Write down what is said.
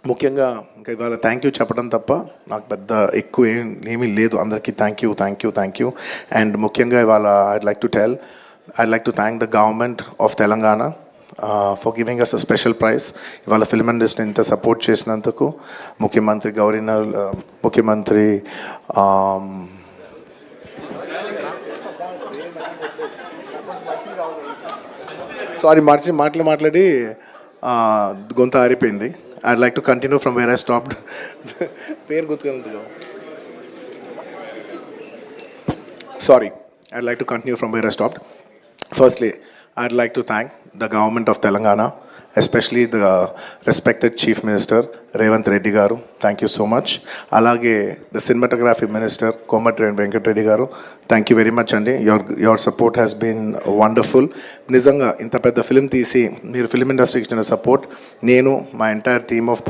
ముఖ్యంగా ఇంకా ఇవాళ థ్యాంక్ యూ చెప్పడం తప్ప నాకు పెద్ద ఎక్కువ ఏమీ లేదు. అందరికీ థ్యాంక్ యూ. అండ్ ముఖ్యంగా ఇవాళ I'd like to thank the government of Telangana for giving us a special prize. ఇవాళ ఫిల్మ్ ఇండస్ట్రీ ఇంత సపోర్ట్ చేసినందుకు ముఖ్యమంత్రి ముఖ్యమంత్రి సారీ మాట్లాడి గొంత ఆరిపోయింది. I'd like to continue from where I stopped. పేరు గుర్తుగా. Sorry, I'd like to continue from where I stopped. Firstly, I'd like to thank the government of Telangana, especially the respected Chief Minister Revanth Reddy garu. Thank you so much. Alage the cinematography minister Komatri Venkat Reddy garu. Thank you very much andi. Your support has been wonderful. Nizanga inta pedda film teesi meer film industry ki ichina support nenu my entire team of